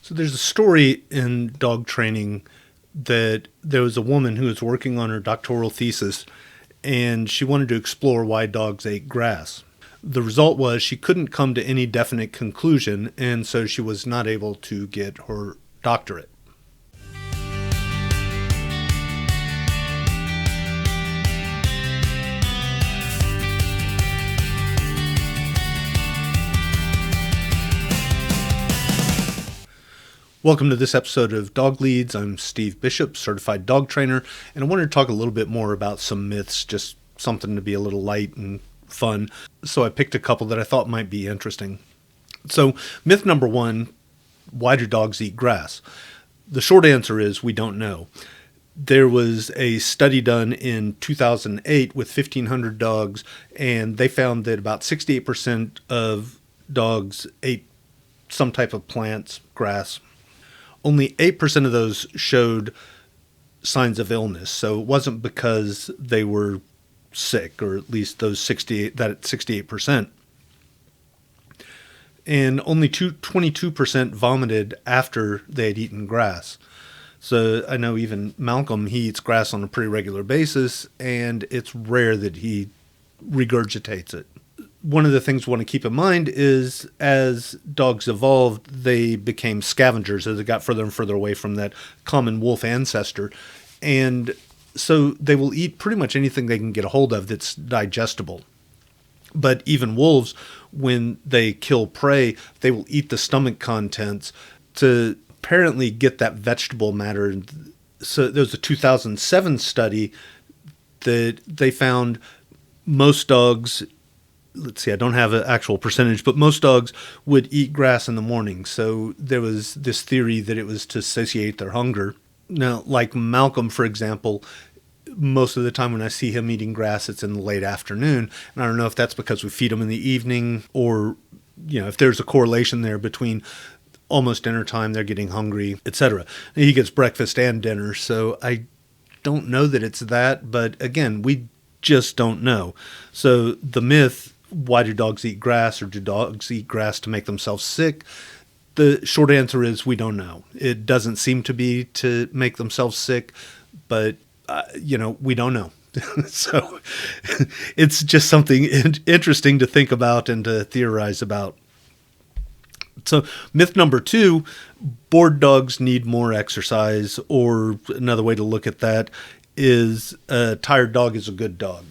So there's a story in dog training that there was a woman who was working on her doctoral thesis, and she wanted to explore why dogs ate grass. The result was she couldn't come to any definite conclusion, and so she was not able to get her doctorate. Welcome to this episode of Dog Leads. I'm Steve Bishop, certified dog trainer, and I wanted to talk a little bit more about some myths, just something to be a little light and fun. So I picked a couple that I thought might be interesting. So myth number one, why do dogs eat grass? The short answer is we don't know. There was a study done in 2008 with 1,500 dogs, and they found that about 68% of dogs ate some type of plants, grass. Only 8% of those showed signs of illness. So it wasn't because they were sick, or at least those 68%. And only 22% vomited after they had eaten grass. So I know even Malcolm, he eats grass on a pretty regular basis, and it's rare that he regurgitates it. One of the things we want to keep in mind is as dogs evolved, they became scavengers as they got further and further away from that common wolf ancestor. And so they will eat pretty much anything they can get a hold of that's digestible. But even wolves, when they kill prey, they will eat the stomach contents to apparently get that vegetable matter. So there was a 2007 study that they found most dogs, let's see, I don't have an actual percentage, but most dogs would eat grass in the morning. So there was this theory that it was to satiate their hunger. Now, like Malcolm, for example, most of the time when I see him eating grass, it's in the late afternoon. And I don't know if that's because we feed him in the evening or, if there's a correlation there between almost dinner time, they're getting hungry, etc. He gets breakfast and dinner. So I don't know that it's that. But again, we just don't know. So the myth, why do dogs eat grass, or do dogs eat grass to make themselves sick? The short answer is we don't know. It doesn't seem to be to make themselves sick, but, we don't know. So it's just something interesting to think about and to theorize about. So myth number two, bored dogs need more exercise, or another way to look at that is a tired dog is a good dog.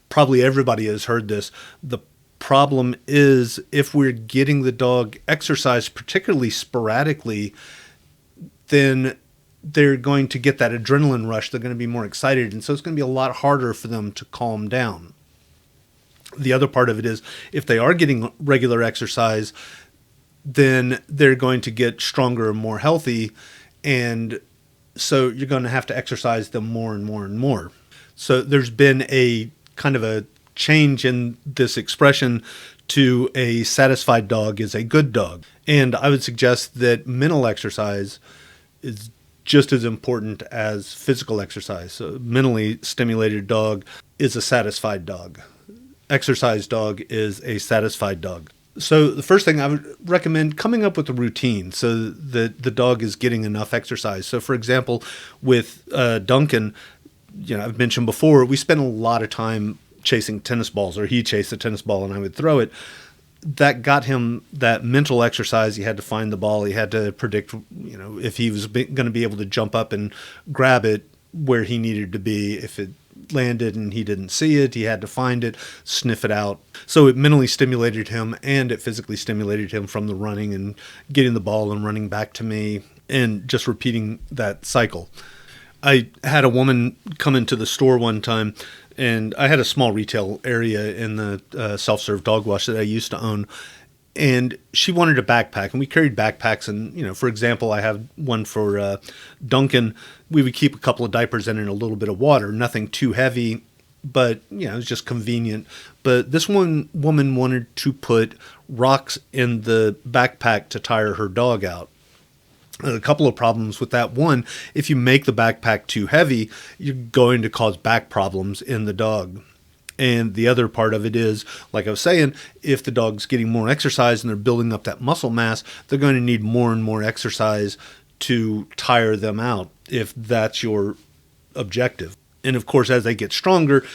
Probably everybody has heard this. The problem is if we're getting the dog exercise, particularly sporadically, then they're going to get that adrenaline rush. They're going to be more excited. And so it's going to be a lot harder for them to calm down. The other part of it is if they are getting regular exercise, then they're going to get stronger and more healthy. And so you're going to have to exercise them more and more and more. So there's been a kind of a change in this expression to a satisfied dog is a good dog. And I would suggest that mental exercise is just as important as physical exercise. So mentally stimulated dog is a satisfied dog. Exercise dog is a satisfied dog. So the first thing I would recommend, coming up with a routine so that the dog is getting enough exercise. So for example, with Duncan, I've mentioned before, we spent a lot of time chasing tennis balls, or he chased a tennis ball and I would throw it. That got him that mental exercise. He had to find the ball. He had to predict, if he was going to be able to jump up and grab it where he needed to be. If it landed and he didn't see it, he had to find it, sniff it out. So it mentally stimulated him and it physically stimulated him from the running and getting the ball and running back to me and just repeating that cycle. I had a woman come into the store one time, and I had a small retail area in the self-serve dog wash that I used to own. And she wanted a backpack, and we carried backpacks. And, for example, I have one for Duncan. We would keep a couple of diapers in and a little bit of water, nothing too heavy, but, it was just convenient. But this one woman wanted to put rocks in the backpack to tire her dog out. A couple of problems with that. One, if you make the backpack too heavy, you're going to cause back problems in the dog. And the other part of it is, like I was saying, if the dog's getting more exercise and they're building up that muscle mass, they're going to need more and more exercise to tire them out, if that's your objective. And of course, as they get stronger,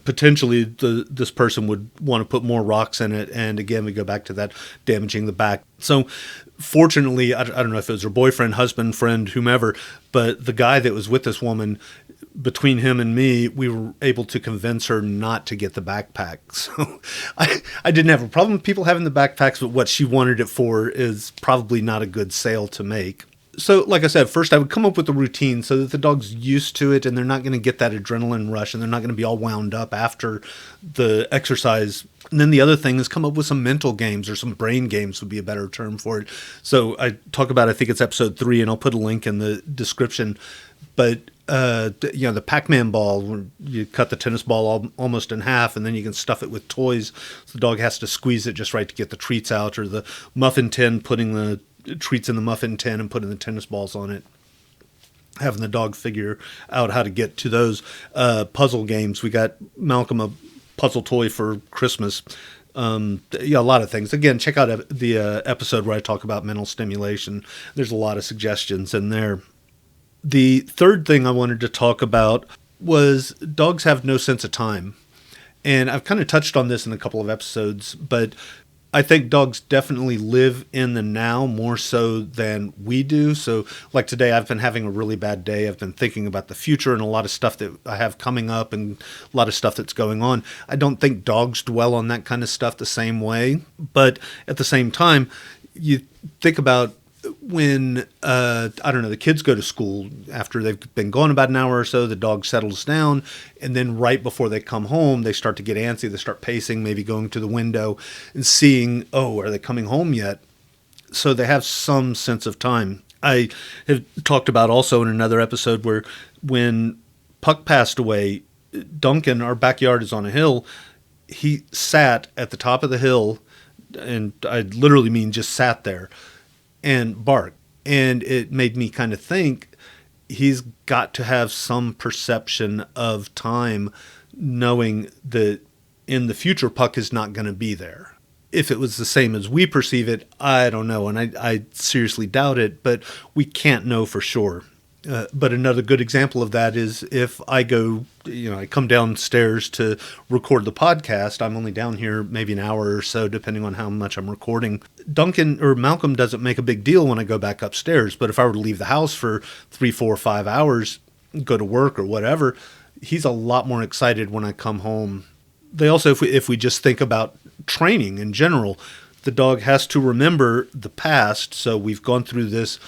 potentially this person would want to put more rocks in it. And again, we go back to that damaging the back. So fortunately, I don't know if it was her boyfriend, husband, friend, whomever, but the guy that was with this woman, between him and me, we were able to convince her not to get the backpack. So I didn't have a problem with people having the backpacks, but what she wanted it for is probably not a good sale to make. So like I said, first I would come up with a routine so that the dog's used to it and they're not going to get that adrenaline rush and they're not going to be all wound up after the exercise. And then the other thing is come up with some mental games, or some brain games would be a better term for it. So I talk about, I think it's episode 3, and I'll put a link in the description. But the Pac-Man ball, where you cut the tennis ball almost in half, and then you can stuff it with toys. So the dog has to squeeze it just right to get the treats out, or the muffin tin, putting the treats in the muffin tin and putting the tennis balls on it. Having the dog figure out how to get to those puzzle games. We got Malcolm a puzzle toy for Christmas. A lot of things. Again, check out the episode where I talk about mental stimulation. There's a lot of suggestions in there. The third thing I wanted to talk about was dogs have no sense of time. And I've kind of touched on this in a couple of episodes, but I think dogs definitely live in the now more so than we do. So like today, I've been having a really bad day. I've been thinking about the future and a lot of stuff that I have coming up and a lot of stuff that's going on. I don't think dogs dwell on that kind of stuff the same way. But at the same time, you think about when, the kids go to school after they've been gone about an hour or so, the dog settles down, and then right before they come home, they start to get antsy. They start pacing, maybe going to the window and seeing, are they coming home yet? So they have some sense of time. I have talked about also in another episode where when Puck passed away, Duncan, our backyard is on a hill. He sat at the top of the hill, and I literally mean just sat there, and bark. And it made me kind of think he's got to have some perception of time, knowing that in the future Puck is not going to be there. If it was the same as we perceive it, I don't know. And I seriously doubt it, but we can't know for sure. But another good example of that is if I go, I come downstairs to record the podcast. I'm only down here maybe an hour or so, depending on how much I'm recording. Duncan or Malcolm doesn't make a big deal when I go back upstairs. But if I were to leave the house for 3, 4, 5 hours, go to work or whatever, he's a lot more excited when I come home. They also, if we just think about training in general, the dog has to remember the past. So we've gone through this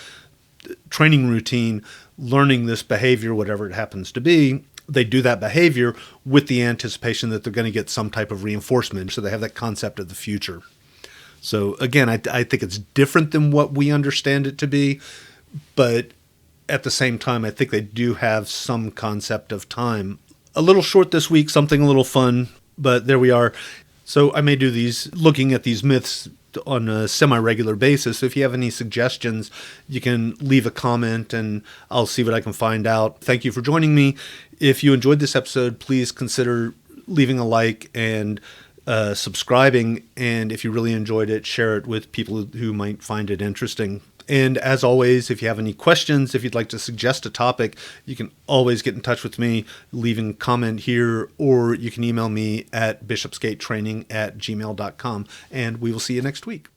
training routine, learning this behavior, whatever it happens to be. They do that behavior with the anticipation that they're going to get some type of reinforcement. So they have that concept of the future. So again, I think it's different than what we understand it to be, but at the same time, I think they do have some concept of time. A little short this week, something a little fun, but there we are. So I may do these, looking at these myths on a semi-regular basis. If you have any suggestions, you can leave a comment and I'll see what I can find out. Thank you for joining me. If you enjoyed this episode, please consider leaving a like and subscribing. And if you really enjoyed it, share it with people who might find it interesting. And as always, if you have any questions, if you'd like to suggest a topic, you can always get in touch with me, leaving a comment here, or you can email me at bishopsgatetraining@gmail.com. And we will see you next week.